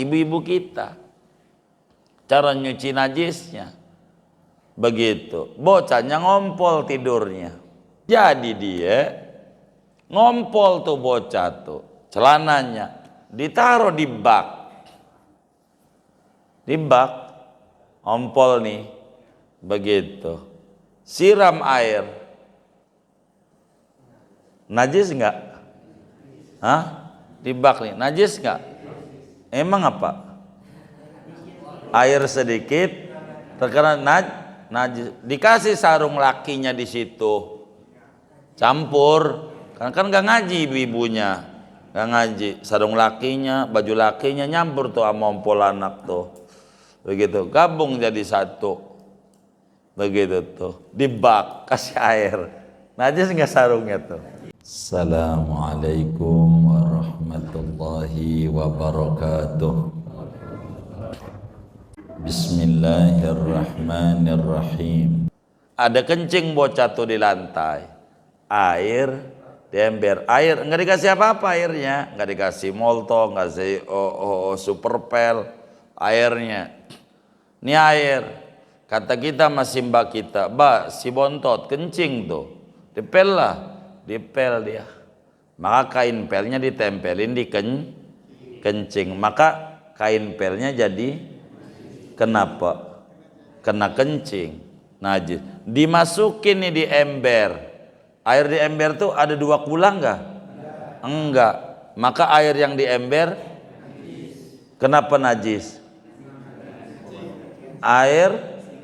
ibu-ibu kita. Cara nyuci najisnya begitu. Bocahnya ngompol tidurnya. Jadi dia ngompol tuh bocah tuh, celananya ditaruh di bak. Di bak ngompol nih begitu. Siram air. Najis enggak? Hah? Di bak nih, najis enggak? Emang apa? Air sedikit terkena najis. Dikasih sarung lakinya di situ. Campur. Kan nggak ngaji ibu-ibunya. Nggak ngaji. Sarung lakinya, baju lakinya nyampur tuh sama ompol anak tuh. Begitu, gabung jadi satu. Begitu tuh. Di bak kasih air. Najis nggak sarungnya tuh? Assalamualaikum warahmatullahi wabarakatuh. Bismillahirrahmanirrahim. Ada kencing bocah tuh di lantai. Air di ember. Air nggak dikasih apa-apa airnya, nggak dikasih molto, nggak dikasih superpel airnya. Ini air. Kata kita masih mbak kita, mbak si bontot kencing tuh, dipel lah, dipel dia. Maka kain pelnya ditempelin di kencing, maka kain pelnya jadi kenapa? Kena kencing, najis. Dimasukin nih di ember. Air di ember tuh ada 2 kula enggak? Enggak. Maka air yang di ember kenapa najis? Air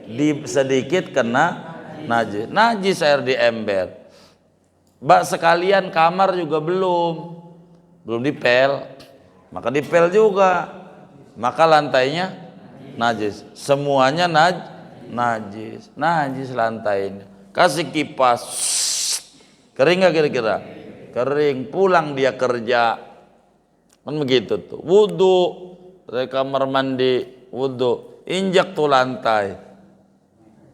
di sedikit kena najis. Najis air di ember. Mbak sekalian kamar juga belum dipel. Maka dipel juga. Maka lantainya najis, semuanya najis lantainya. Kasih kipas, kering nggak kira-kira? Kering. Pulang dia kerja, kan begitu tuh. Wudhu dari kamar mandi, wudhu, injak tuh lantai,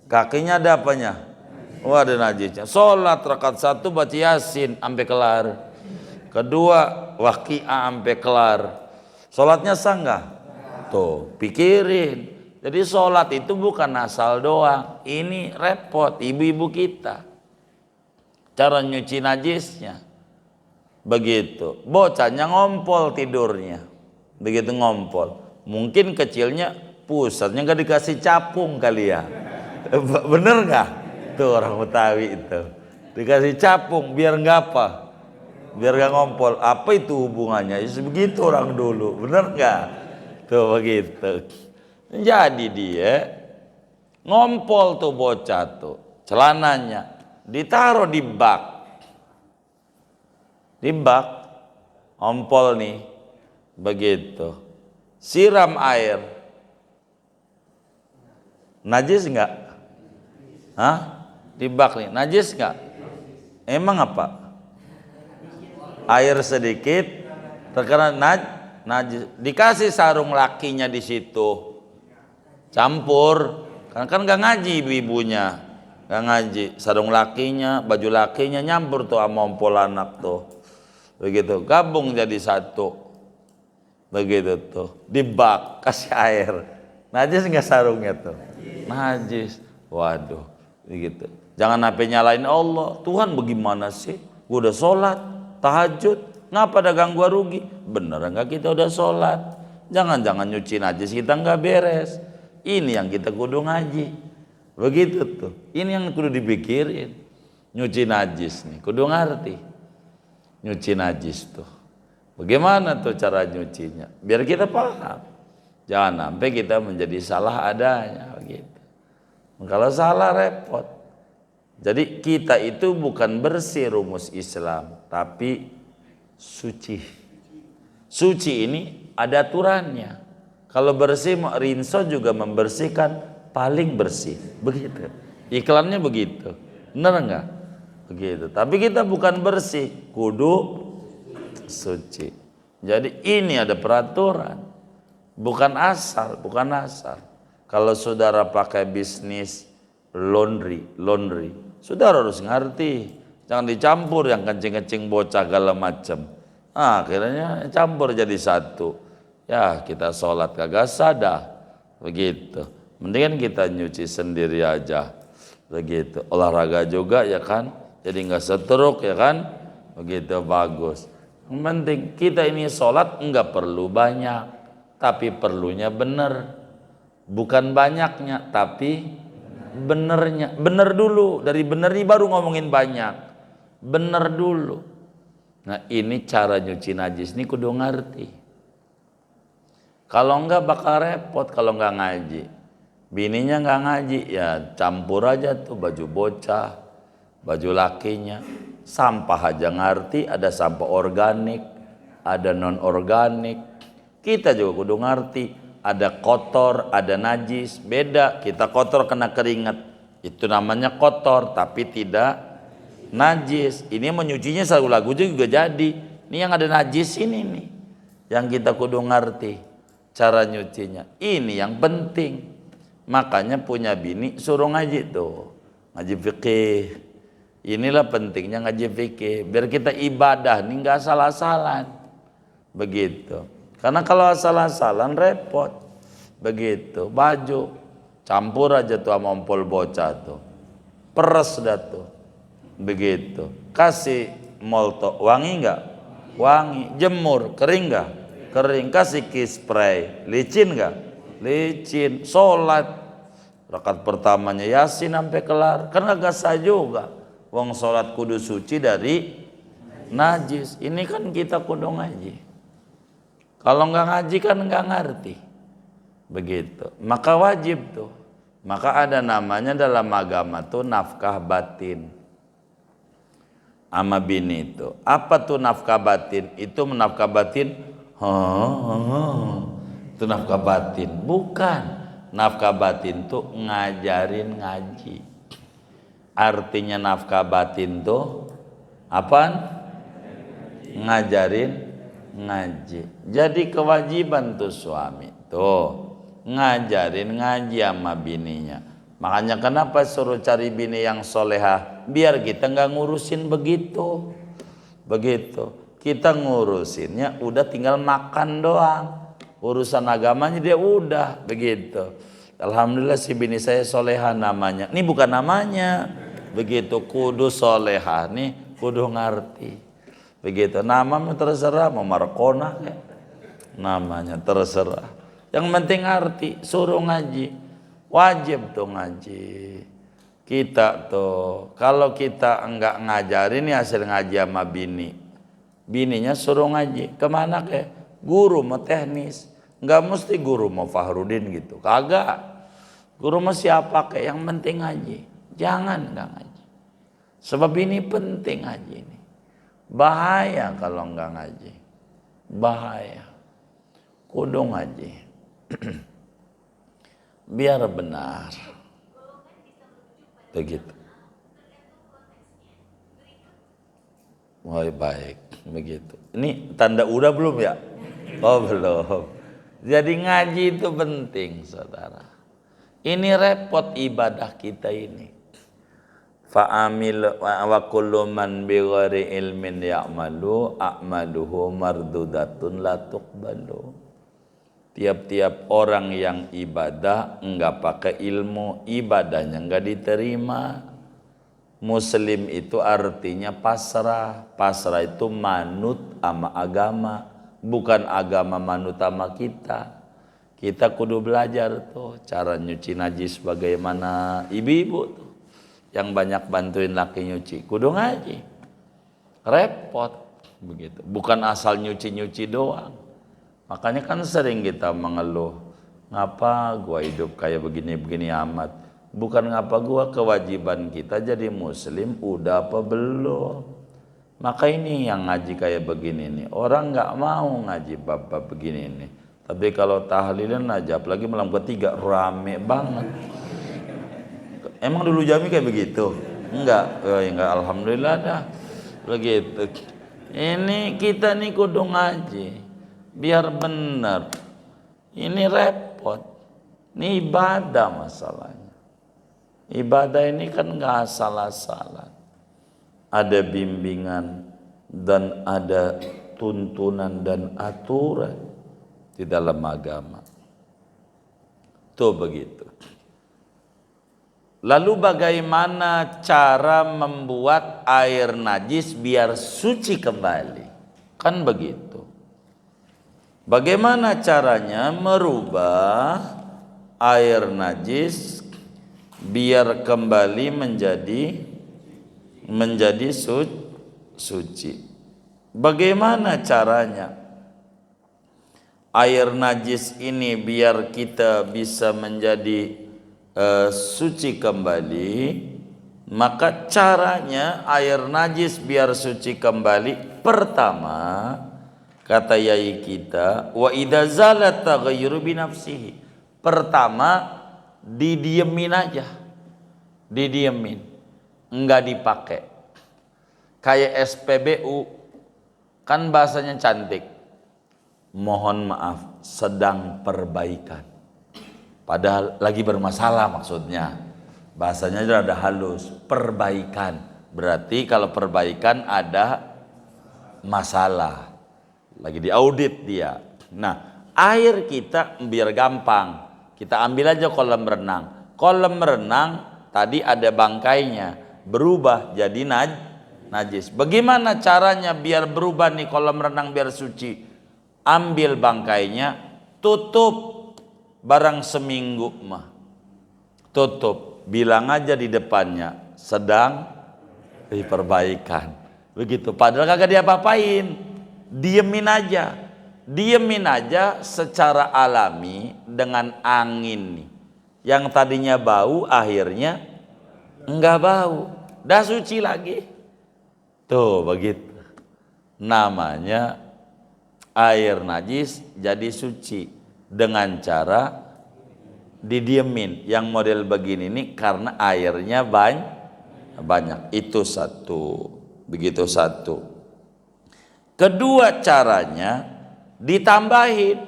kakinya ada apanya? Wah, ada najisnya. Sholat rakaat 1 baca Yasin sampai kelar, kedua Waqiah sampai kelar. Sholatnya sah nggak? Tuh, pikirin. Jadi sholat itu bukan asal doang. Ini repot ibu-ibu kita. Cara nyuci najisnya begitu. Bocahnya ngompol tidurnya. Begitu ngompol. Mungkin kecilnya pusatnya nggak dikasih capung kali ya. Bener nggak? Tuh orang Betawi itu. Dikasih capung biar nggak apa? Biar nggak ngompol. Apa itu hubungannya? Begitu orang dulu. Bener nggak? Tuh begitu. Jadi dia ngompol tuh bocah tuh, celananya ditaruh di bak. Di bak ngompol nih begitu. Siram air. Najis enggak? Hah? Di bak nih, najis enggak? Emang apa? Air sedikit terkena najis. Dikasih sarung lakinya di situ, campur. Kan nggak ngaji ibu-ibunya, nggak ngaji. Sarung lakinya, baju lakinya nyampur tuh sama ompol anak tuh, begitu, gabung jadi satu, begitu tuh. Di bak kasih air. Najis nggak sarungnya tuh? Najis. Waduh, begitu. Jangan sampai nyalain Allah. Tuhan bagaimana sih? Gue udah sholat, tahajud, ngapa ada ganggu rugi? Bener enggak kita udah sholat? Jangan nyuci najis kita nggak beres. Ini yang kita kudu ngaji. Begitu tuh. Ini yang kudu dipikirin. Nyuci najis nih, kudu ngerti. Nyuci najis tuh. Bagaimana tuh cara nyucinya? Biar kita paham. Jangan sampai kita menjadi salah adanya begitu. Kalau salah repot. Jadi kita itu bukan bersih rumus Islam, tapi suci. Suci ini ada aturannya. Kalau bersih rinso juga membersihkan paling bersih. Begitu. Iklannya begitu. Benar enggak? Begitu. Tapi kita bukan bersih, kudu suci. Jadi ini ada peraturan. Bukan asal. Kalau saudara pakai bisnis laundry, saudara harus ngerti. Jangan dicampur yang kencing-kencing bocah segala macam. Akhirnya campur jadi satu. Ya kita sholat kagak sadar, begitu. Mendingan kita nyuci sendiri aja, begitu. Olahraga juga ya kan, jadi nggak setruk ya kan, begitu bagus. Yang penting kita ini sholat nggak perlu banyak, tapi perlunya bener, bukan banyaknya, tapi benernya. Bener dulu, dari bener ini baru ngomongin banyak, bener dulu. Nah ini cara nyuci najis ini kudu ngerti. Kalau enggak bakal repot kalau enggak ngaji. Bininya enggak ngaji, ya campur aja tuh baju bocah, baju lakinya. Sampah aja ngerti, ada sampah organik, ada non organik. Kita juga kudu ngerti, ada kotor, ada najis. Beda, kita kotor kena keringat. Itu namanya kotor, tapi tidak najis. Ini menyucinya satu lagu juga jadi. Ini yang ada najis ini nih, yang kita kudu ngerti cara nyucinya. Ini yang penting. Makanya punya bini suruh ngaji tuh, ngaji fikih. Inilah pentingnya ngaji fikih, biar kita ibadah nih nggak salah-salan, begitu. Karena kalau salah-salan repot, begitu. Baju campur aja tuh sama ompol bocah tuh, peres dah tuh, begitu. Kasih molto, wangi nggak? Wangi. Jemur, kering nggak? Kering. Kasih kiss spray, licin nggak? Licin. Sholat rakaat pertamanya Yasin sampai kelar, karena gak sah juga. Wong sholat kudu suci dari najis. Ini kan kita kudu ngaji. Kalau nggak ngaji kan nggak ngerti, begitu. Maka wajib tuh. Maka ada namanya dalam agama tuh nafkah batin ama bini itu. Apa tuh nafkah batin? Itu menafkah batin. Itu nafkah batin. Bukan. Nafkah batin tuh ngajarin ngaji. Artinya nafkah batin tuh apaan? Ngajarin ngaji. Jadi kewajiban tuh suami tuh ngajarin ngaji sama bininya. Makanya kenapa suruh cari bini yang solehah, biar kita nggak ngurusin begitu. Kita ngurusinnya udah tinggal makan doang, urusan agamanya dia udah begitu. Alhamdulillah si bini saya soleha namanya. Ini bukan namanya, begitu. Kudu soleha nih, kudu ngerti, begitu. Namanya terserah, mau Markona kayak namanya terserah. Yang penting ngerti, suruh ngaji, wajib tuh ngaji. Kita tuh kalau kita enggak ngajarin ya hasil ngaji sama bininya suruh ngaji kemana ke guru mau teknis, nggak mesti guru mau Fahrudin gitu, kagak. Guru mau siapa ke, yang penting ngaji. Jangan nggak ngaji, sebab ini penting ngaji ini. Bahaya kalau nggak ngaji, bahaya. Kudu ngaji biar benar, begitu. Baik, begitu. Ini tanda udah belum ya? Oh belum. Jadi ngaji itu penting, saudara. Ini repot ibadah kita ini. Fa'amil wa kullu man bighairi ilmin ya'malu a'maluhu mardudatun la tuqbalu. Tiap-tiap orang yang ibadah enggak pakai ilmu, ibadahnya enggak diterima. Muslim itu artinya pasrah. Pasrah itu manut sama agama, bukan agama manut sama kita. Kita kudu belajar tuh cara nyuci najis bagaimana. Ibu-ibu tuh yang banyak bantuin laki nyuci, kudu ngaji. Repot begitu. Bukan asal nyuci-nyuci doang. Makanya kan sering kita mengeluh, ngapa gua hidup kayak begini-begini amat. Bukan ngapa gua, kewajiban kita jadi muslim udah apa belum. Maka ini yang ngaji kayak begini nih, orang nggak mau ngaji bab-bab begini nih. Tapi kalau tahlilan aja, apalagi malam ketiga rame banget. Emang dulu Jami kayak begitu? Enggak, enggak, alhamdulillah dah begitu. Ini kita nih kudu ngaji biar benar. Ini repot, ini ibadah masalahnya. Ibadah ini kan nggak asal-asalan. Ada bimbingan dan ada tuntunan dan aturan. di dalam agama. Tuh begitu. Lalu bagaimana cara membuat air najis biar suci kembali? Kan begitu. Bagaimana caranya merubah air najis biar kembali menjadi suci? Bagaimana caranya air najis ini biar kita bisa menjadi suci kembali? Maka caranya air najis biar suci kembali, pertama kata yai kita, wa idza zalat taghayyuru bi nafsihi. Pertama didiemin aja. Didiemin. Enggak dipakai. Kayak SPBU kan bahasanya cantik. Mohon maaf, sedang perbaikan. Padahal lagi bermasalah maksudnya. Bahasanya ada halus, perbaikan. Berarti kalau perbaikan ada masalah. Lagi diaudit dia. Nah, air kita biar gampang. Kita ambil aja kolam renang. Kolam renang tadi ada bangkainya, berubah jadi najis. Bagaimana caranya biar berubah nih kolam renang biar suci? Ambil bangkainya, tutup barang seminggu mah. Tutup, bilang aja di depannya sedang diperbaikan. Begitu. Padahal kagak diapa-apain. Diemin aja secara alami dengan angin nih. Yang tadinya bau akhirnya enggak bau, dah suci lagi. Tuh begitu. Namanya air najis jadi suci dengan cara didiemin. Yang model begini nih karena airnya banyak. Itu satu. Begitu satu. Kedua caranya ditambahin.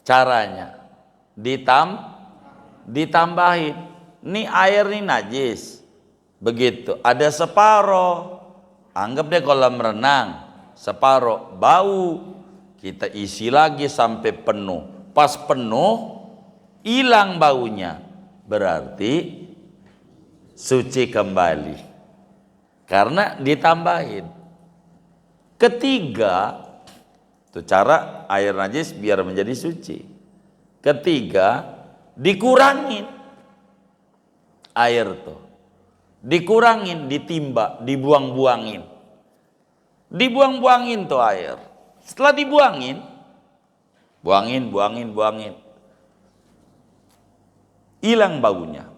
Caranya ditambahin. Nih air nih najis. Begitu. Ada separoh. Anggap deh kolam renang. Separoh bau. Kita isi lagi sampai penuh. Pas penuh hilang baunya. Berarti suci kembali. Karena ditambahin. Ketiga, itu cara air najis biar menjadi suci. Ketiga, dikurangin air tuh. Dikurangin, ditimba, dibuang-buangin. Dibuang-buangin tuh air. Setelah dibuangin, buangin. Hilang baunya.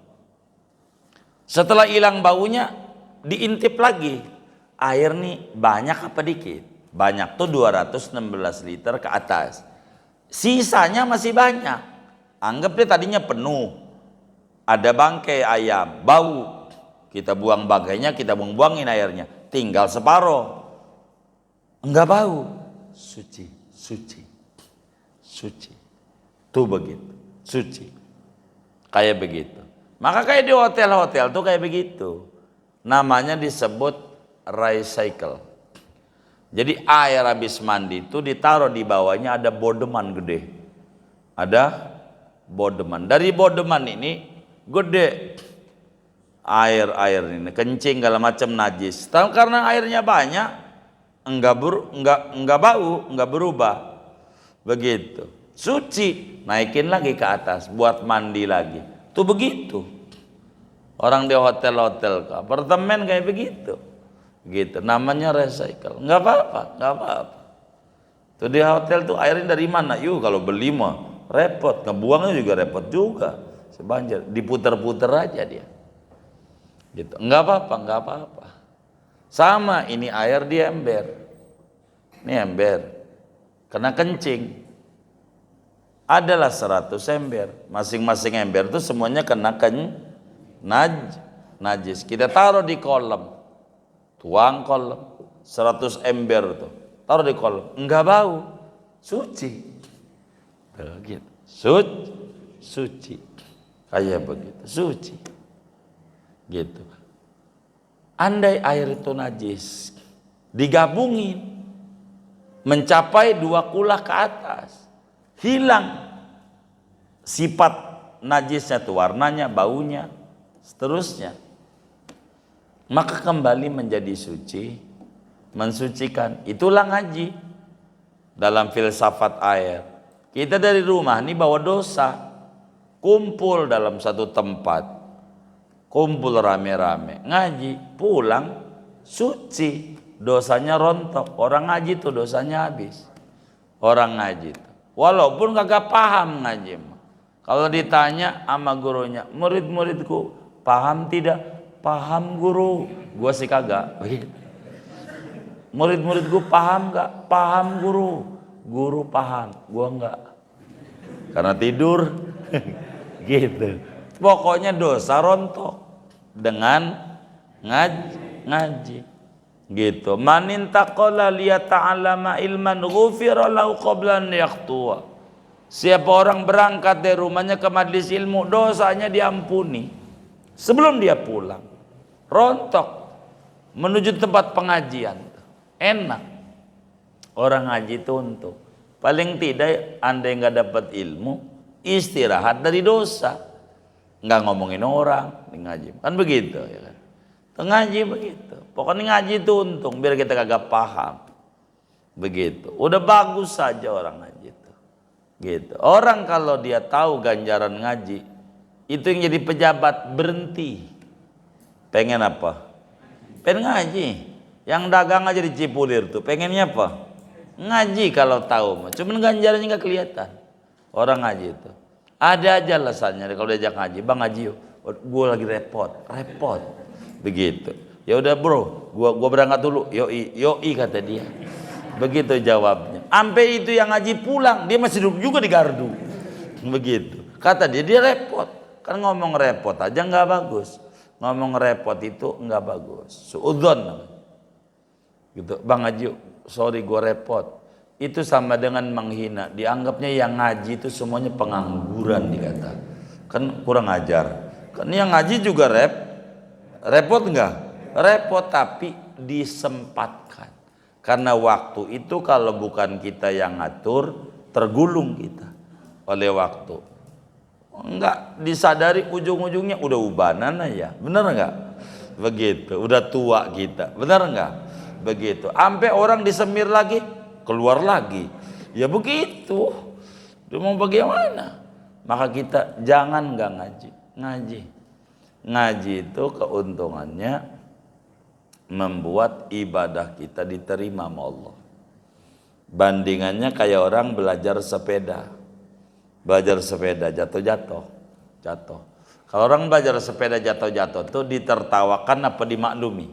Setelah hilang baunya, diintip lagi. Air nih banyak apa dikit? Banyak tuh 216 liter ke atas. Sisanya masih banyak. Anggap dia tadinya penuh. Ada bangkai ayam, bau. Kita buang bangkainya, kita buang-buangin airnya. Tinggal separoh. Enggak bau. Suci. Tuh begitu. Suci. Kayak begitu. Maka kayak di hotel-hotel tuh kayak begitu. Namanya disebut recycle. Jadi air habis mandi itu ditaruh di bawahnya ada bodeman gede. Ada bodeman. Dari bodeman ini gede air ini kencing segala macam najis. Tapi karena airnya banyak enggak bau, enggak berubah. Begitu. Suci, naikin lagi ke atas buat mandi lagi. Tuh begitu. Orang di hotel-hotel, apartemen kayak begitu. Gitu, namanya recycle. Nggak apa-apa. Tuh di hotel tuh airnya dari mana? Yuk kalau beli mah repot, ngebuangnya juga repot juga. Sebanjir, diputer-puter aja dia. Gitu, nggak apa-apa. Sama ini air di ember. Ini ember, kena kencing. Adalah 100 ember. Masing-masing ember tuh semuanya kena najis. Kita taruh di kolam. Tuang kolam 100 ember tuh taruh di kolam, enggak bau, suci. Begitu. Suci. Kayak begitu, suci. Gitu. Andai air itu najis, digabungin mencapai 2 kulah ke atas, hilang sifat najisnya tuh, warnanya, baunya, seterusnya, maka kembali menjadi suci, mensucikan. Itulah ngaji dalam filsafat air. Kita dari rumah ini bawa dosa, kumpul dalam satu tempat, kumpul rame-rame, ngaji, pulang suci, dosanya rontok. Orang ngaji tuh dosanya habis. Orang ngaji tuh, walaupun kagak paham ngaji, kalau ditanya sama gurunya, murid-muridku paham tidak? Paham guru. Gua sih kagak. Murid-muridku paham gak? Paham guru. Guru paham, gua enggak, karena tidur. Gitu. Pokoknya dosa rontok dengan ngaji. Gitu. Man intaqala liyata'allama ilman ghufira lahu qabla an yaqtuwa. Siapa orang berangkat dari rumahnya ke majelis ilmu, dosanya diampuni sebelum dia pulang. Rontok menuju tempat pengajian, enak. Orang ngaji itu untuk paling tidak Anda nggak dapat ilmu, istirahat dari dosa, nggak ngomongin orang di ngaji, kan begitu ya kan? Ngaji begitu, pokoknya ngaji itu untung biar kita kagak paham, begitu. Udah bagus saja orang ngaji itu, gitu. Orang kalau dia tahu ganjaran ngaji, itu yang jadi pejabat berhenti. Pengen apa? Pengen ngaji. Yang dagang aja di Cipulir tuh pengennya apa? Ngaji kalau tahu, cuman ganjarannya nggak kelihatan. Orang ngaji itu ada aja alasannya kalau diajak ngaji, bang ngaji yuk, gue lagi repot, begitu. Ya udah bro, gua berangkat dulu, yoi kata dia, begitu jawabnya. Sampai itu yang ngaji pulang, dia masih duduk juga di gardu, begitu. Kata dia repot, kan ngomong repot aja nggak bagus, ngomong repot itu nggak bagus, suudzon, gitu. Bang ngaji yuk, sorry gue repot, itu sama dengan menghina. Dianggapnya yang ngaji itu semuanya pengangguran, dikata kan kurang ajar. Kan yang ngaji juga repot enggak? Repot, tapi disempatkan. Karena waktu itu kalau bukan kita yang ngatur, tergulung kita oleh waktu. Enggak disadari, ujung-ujungnya udah ubanan aja, bener enggak? Begitu, udah tua kita, bener enggak? Begitu, sampai orang disemir lagi, keluar lagi, ya begitu. Dia mau bagaimana? Maka kita jangan nggak ngaji itu keuntungannya membuat ibadah kita diterima sama Allah. Bandingannya kayak orang belajar sepeda jatuh. Kalau orang belajar sepeda jatuh tuh ditertawakan apa dimaklumi?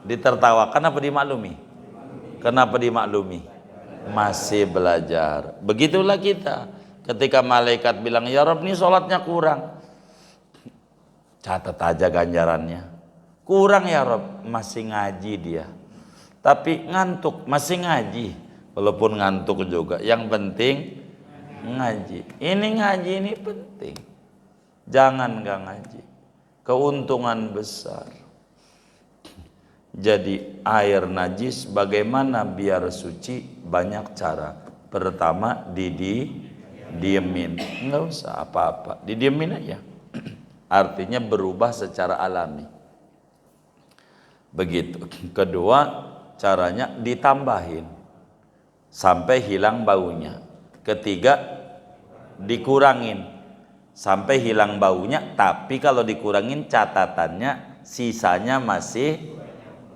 Ditertawakan apa dimaklumi? Kenapa dimaklumi? Masih belajar. Begitulah kita. Ketika malaikat bilang, ya Rabb, ini sholatnya kurang, catat aja ganjarannya. Kurang ya Rabb, masih ngaji dia. Tapi ngantuk, masih ngaji. Walaupun ngantuk juga, yang penting ngaji. Ini ngaji ini penting. Jangan nggak ngaji. Keuntungan besar. Jadi air najis bagaimana biar suci? Banyak cara. Pertama didiemin, nggak usah apa-apa, didiemin aja. Artinya berubah secara alami. Begitu. Kedua, caranya ditambahin sampai hilang baunya. Ketiga, dikurangin sampai hilang baunya. Tapi kalau dikurangin catatannya sisanya masih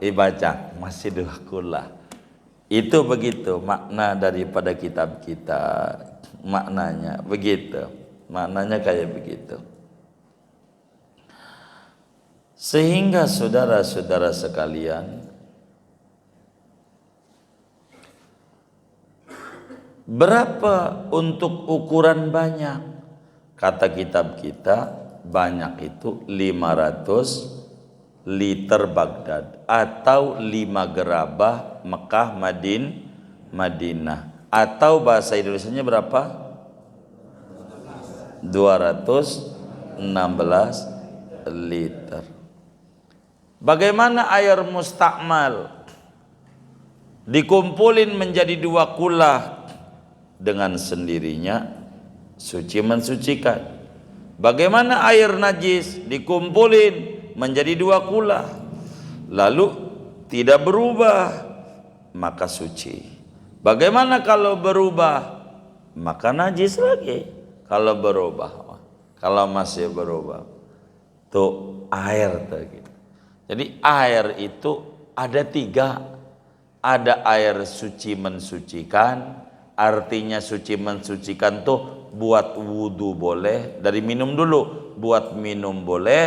dibaca, masih 2 kulah. Itu begitu makna daripada kitab kita. Maknanya begitu. Maknanya kayak begitu. Sehingga saudara-saudara sekalian, berapa untuk ukuran banyak? Kata kitab kita, banyak itu 500 liter Baghdad atau 5 gerabah Mekah Madinah, atau bahasa Indonesianya berapa? 216 liter. Bagaimana air mustakmal? dikumpulin menjadi dua kula, dengan sendirinya suci mensucikan. Bagaimana air najis dikumpulin menjadi dua kula lalu tidak berubah, maka suci. Bagaimana kalau berubah, maka najis lagi. Kalau berubah, kalau masih berubah, tuh air tuh gitu. Jadi air itu ada tiga. Ada air suci mensucikan, artinya suci mensucikan tuh buat wudhu boleh, dari minum dulu, buat minum boleh,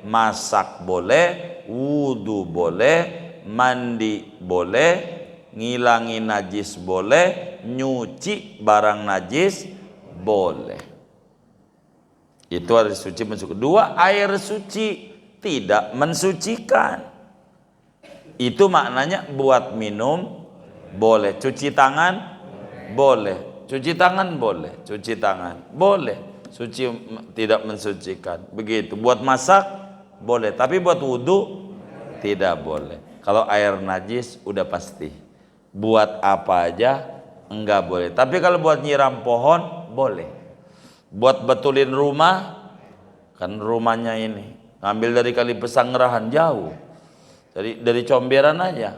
masak boleh, wudhu boleh, mandi boleh, ngilangin najis boleh, nyuci barang najis boleh. Itu air suci mensucikan. Dua, air suci tidak mensucikan. Itu maknanya buat minum boleh, cuci tangan boleh, cuci tangan boleh, cuci tangan boleh, suci tidak mensucikan. Begitu. Buat masak boleh, tapi buat wudhu tidak boleh. Kalau air najis udah pasti. Buat apa aja enggak boleh. Tapi kalau buat nyiram pohon boleh. Buat betulin rumah, kan rumahnya ini ngambil dari Kali Pesanggerahan jauh. Dari Comberan aja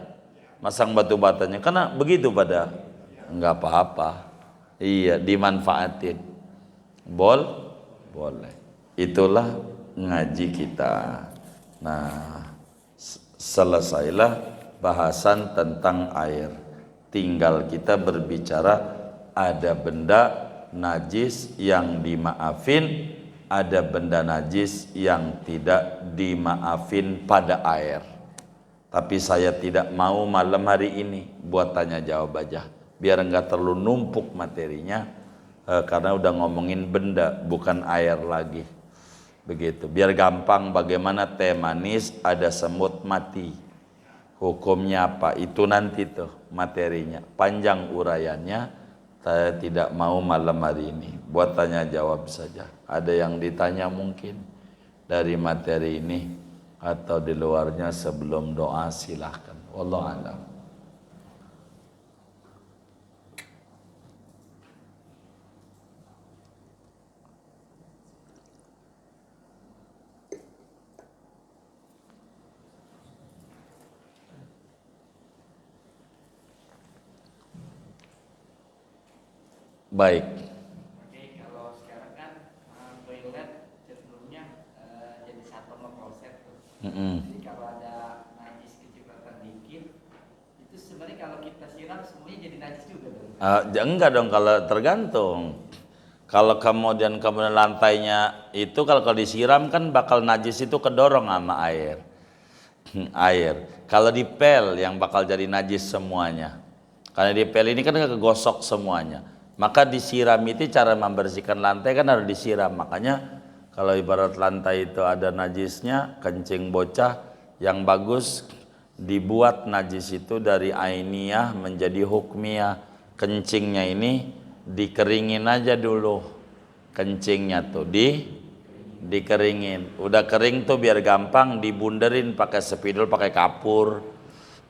masang batu batanya, karena begitu pada enggak apa-apa. Iya, dimanfaatin. Boleh. Itulah ngaji kita. Nah, selesailah bahasan tentang air. Tinggal kita berbicara ada benda najis yang dimaafin, ada benda najis yang tidak dimaafin pada air. Tapi saya tidak mau malam hari ini buat tanya jawab aja, biar enggak terlalu numpuk materinya, karena udah ngomongin benda bukan air lagi. Begitu, biar gampang. Bagaimana teh manis ada semut mati, hukumnya apa, itu nanti tuh materinya panjang uraiannya. Saya tidak mau malam hari ini, buat tanya jawab saja. Ada yang ditanya mungkin dari materi ini atau di luarnya sebelum doa, silahkan. Wallahu a'lam. Baik. Oke, kalau sekarang kan toilet cenderungnya jadi satu kloset tuh. Jadi kalau ada najis kecepatan dikit, itu sebenarnya kalau kita siram semuanya jadi najis juga dong. Enggak dong, kalau tergantung. Kalau kemudian lantainya itu kalau disiram kan bakal najis, itu kedorong sama air. Kalau dipel yang bakal jadi najis semuanya. Karena dipel ini kan kegosok semuanya. Maka disiram itu cara membersihkan lantai kan harus disiram. Makanya kalau ibarat lantai itu ada najisnya, kencing bocah yang bagus dibuat najis itu dari ainiyah menjadi hukmiyah. Kencingnya ini dikeringin aja dulu. Kencingnya tuh dikeringin. Udah kering tuh biar gampang dibunderin pakai spidol, pakai kapur.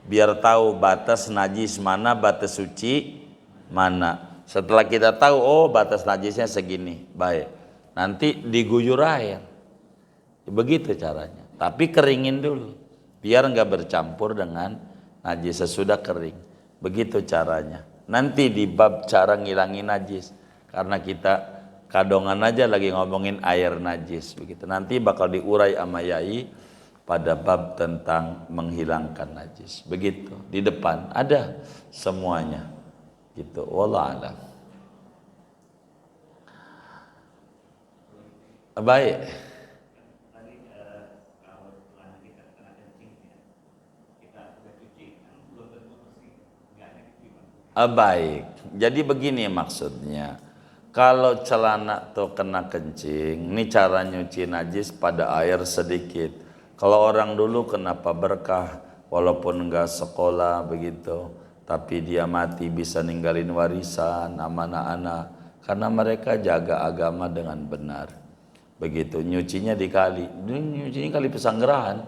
Biar tahu batas najis mana, batas suci mana. Setelah kita tahu, oh batas najisnya segini, baik. Nanti diguyur air. Begitu caranya. Tapi keringin dulu, biar nggak bercampur dengan najis sesudah kering. Begitu caranya. Nanti di bab cara ngilangin najis, karena kita kadongan aja lagi ngomongin air najis. Begitu. Nanti bakal diurai sama Yai pada bab tentang menghilangkan najis. Begitu. Di depan ada semuanya. Gitu, wallah alam. Baik. Baik. Jadi begini maksudnya. Kalau celana tuh kena kencing, ini cara nyuci najis pada air sedikit. Kalau orang dulu kenapa berkah, walaupun enggak sekolah begitu, tapi dia mati bisa ninggalin warisan sama anak-anak, karena mereka jaga agama dengan benar. Begitu, nyucinya di kali. Nyucinya Kali Pesanggerahan,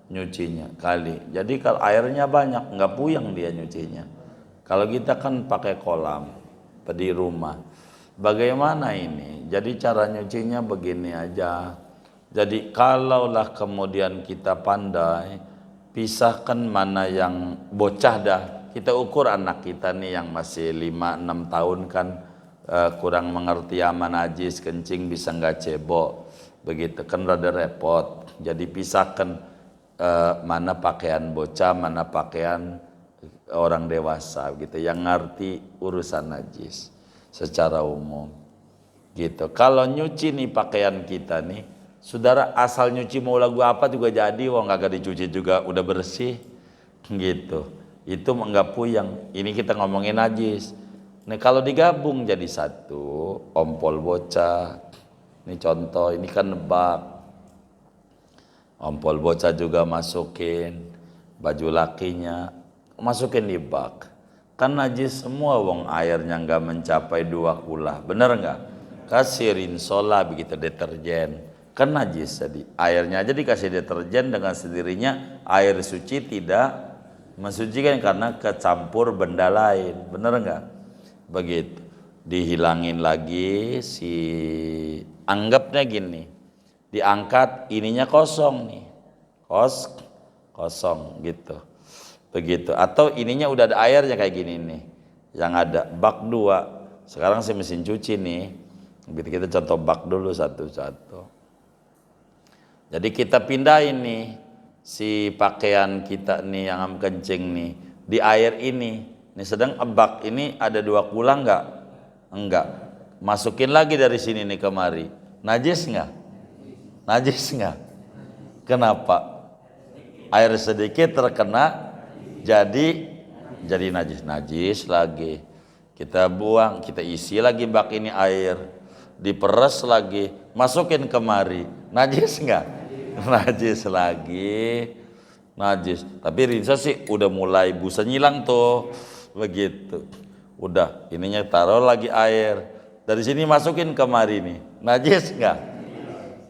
nyucinya kali. Jadi kalau airnya banyak, nggak puyeng dia nyucinya. Kalau kita kan pakai kolam di rumah, bagaimana ini? Jadi cara nyucinya begini aja. Jadi kalaulah kemudian kita pandai, pisahkan mana yang bocah dah. Kita ukur anak kita nih yang masih 5-6 tahun kan, kurang mengerti ama najis, kencing bisa nggak cebok. Begitu kan rada repot. Jadi pisahkan mana pakaian bocah, mana pakaian orang dewasa gitu yang ngerti urusan najis secara umum gitu. Kalau nyuci nih pakaian kita nih, saudara asal nyuci mau lagu apa juga jadi, wong kagak dicuci juga udah bersih gitu. Itu enggak puyeng. Ini kita ngomongin najis. Nih kalau digabung jadi satu, ompol bocah. Ini contoh, ini kan bak. Ompol bocah juga masukin, baju lakinya masukin di bak. Kan najis semua wong, airnya enggak mencapai 2 kula. Bener enggak? Kasih rinsola begitu deterjen. Kan najis jadi. Airnya aja dikasih deterjen dengan sendirinya air suci tidak mensucikan karena kecampur benda lain. Bener enggak? Begitu. Dihilangin lagi anggapnya gini. Diangkat ininya kosong nih. Kosong gitu. Begitu. Atau ininya udah ada airnya kayak gini nih. Yang ada bak 2. Sekarang saya mesin cuci nih. Begitu kita contoh bak dulu satu-satu. Jadi kita pindahin nih si pakaian kita nih yang kencing nih di air ini. Ini sedang bak ini ada 2 kula enggak? Enggak. Masukin lagi dari sini nih kemari. Najis enggak? Najis enggak? Kenapa? Air sedikit terkena jadi najis lagi. Kita buang, kita isi lagi bak ini air, diperes lagi, masukin kemari. Najis enggak? Najis lagi. Najis. Tapi rinsa sih udah mulai busa nyilang tuh. Begitu. Udah, ininya taruh lagi air. Dari sini masukin kemari nih. Najis enggak?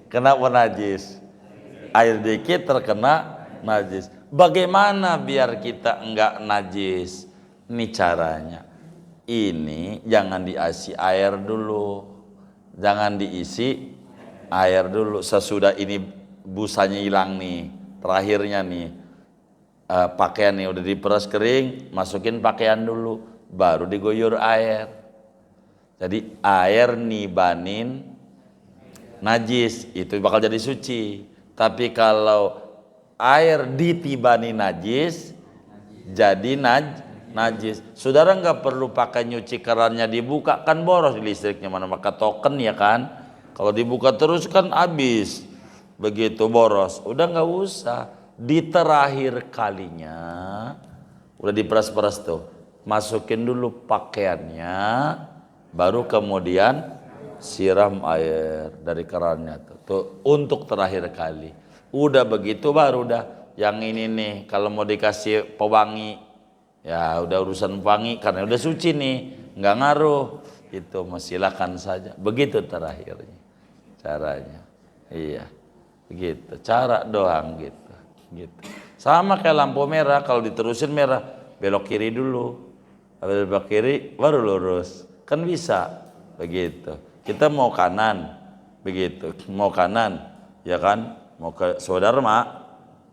Kenapa najis? Air dikit terkena najis. Bagaimana biar kita enggak najis? Ini caranya. Ini jangan diisi air dulu. Jangan diisi air dulu. Sesudah ini busanya hilang nih, terakhirnya nih pakaian nih udah diperas kering, masukin pakaian dulu, baru digoyor air. Jadi air nibanin najis itu bakal jadi suci. Tapi kalau air ditibani najis jadi najis. Saudara nggak perlu pakai nyuci kerannya dibuka, kan boros di listriknya, mana pakai token ya kan. Kalau dibuka terus kan habis. Begitu boros, udah nggak usah. Di terakhir kalinya udah diperas-peras tuh, masukin dulu pakaiannya, baru kemudian siram air dari kerannya tuh untuk terakhir kali. Udah begitu baru udah yang ini nih kalau mau dikasih pewangi ya udah urusan pewangi karena udah suci nih, nggak ngaruh itu, silakan saja. Begitu terakhirnya caranya. Iya. Begitu, cara doang gitu. Sama kayak lampu merah, kalau diterusin merah, belok kiri dulu. Habis belok kiri baru lurus. Kan bisa. Begitu. Kita mau kanan, begitu. Mau kanan, ya kan? Mau ke saudara mak,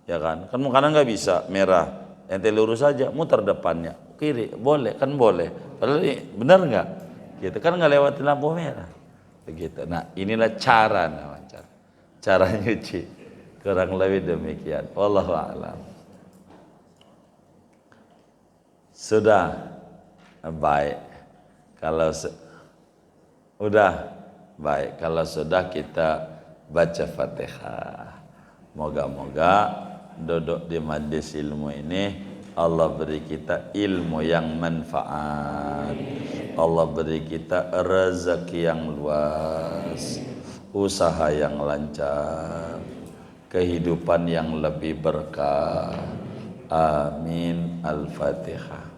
ya kan? Kan mau kanan nggak bisa, merah. Ente lurus aja, muter depannya. Kiri, boleh, kan boleh. Padahal ini benar nggak? Gitu kan nggak lewatin lampu merah. Begitu. Nah, inilah cara namanya. Cara nyuci kurang lebih demikian. Wallahu a'lam. Sudah baik. Kalau udah baik. Kalau sudah kita baca Fatihah. Moga-moga duduk di majelis ilmu ini Allah beri kita ilmu yang manfaat. Allah beri kita rezeki yang luas, usaha yang lancar, kehidupan yang lebih berkah. Amin. Al-Fatihah.